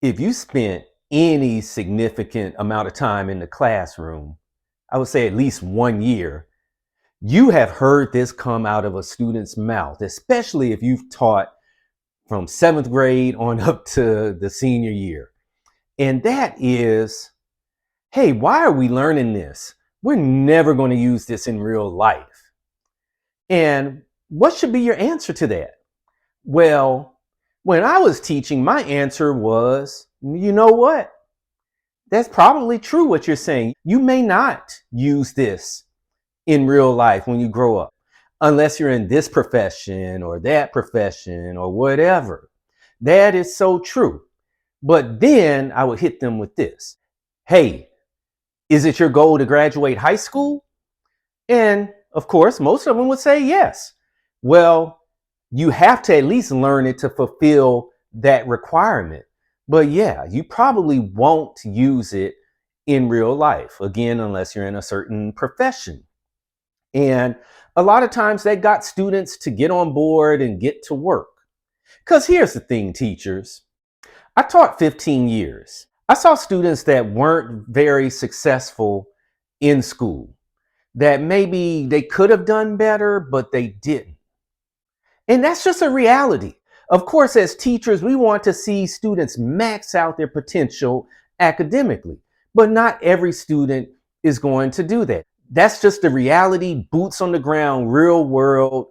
If you spent any significant amount of time in the classroom, I would say at least 1 year, you have heard this come out of a student's mouth, especially if you've taught from seventh grade on up to the senior year. And that is, hey, why are we learning this? We're never going to use this in real life. And what should be your answer to that? Well, when I was teaching, my answer was, you know what? That's probably true what you're saying. You may not use this in real life when you grow up, unless you're in this profession or that profession or whatever. That is so true. But then I would hit them with this. Hey, is it your goal to graduate high school? And of course, most of them would say yes. Well, you have to at least learn it to fulfill that requirement. But yeah, you probably won't use it in real life, again, unless you're in a certain profession. And a lot of times that got students to get on board and get to work. Because here's the thing, teachers. I taught 15 years. I saw students that weren't very successful in school, that maybe they could have done better, but they didn't. And that's just a reality. Of course, as teachers, we want to see students max out their potential academically, but not every student is going to do that. That's just the reality, boots on the ground, real world,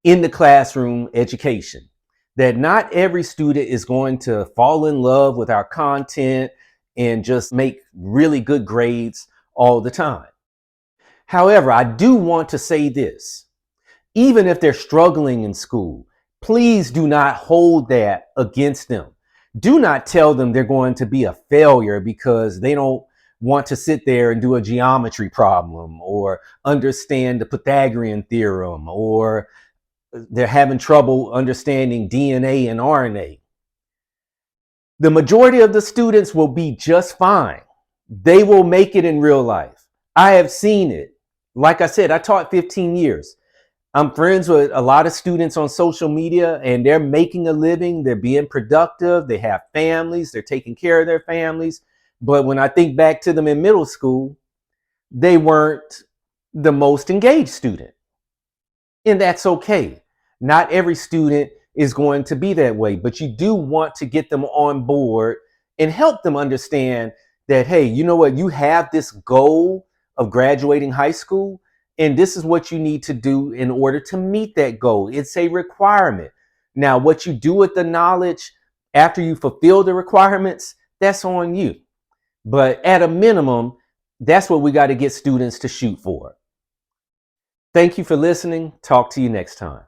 in the classroom education. That not every student is going to fall in love with our content and just make really good grades all the time. However, I do want to say this. Even if they're struggling in school, please do not hold that against them. Do not tell them they're going to be a failure because they don't want to sit there and do a geometry problem or understand the Pythagorean theorem, or they're having trouble understanding DNA and RNA. The majority of the students will be just fine. They will make it in real life. I have seen it. Like I said, I taught 15 years. I'm friends with a lot of students on social media, and they're making a living. They're being productive. They have families. They're taking care of their families. But when I think back to them in middle school, they weren't the most engaged student. And that's okay. Not every student is going to be that way, but you do want to get them on board and help them understand that, hey, you know what? You have this goal of graduating high school, and this is what you need to do in order to meet that goal. It's a requirement. Now, what you do with the knowledge after you fulfill the requirements, that's on you. But at a minimum, that's what we got to get students to shoot for. Thank you for listening. Talk to you next time.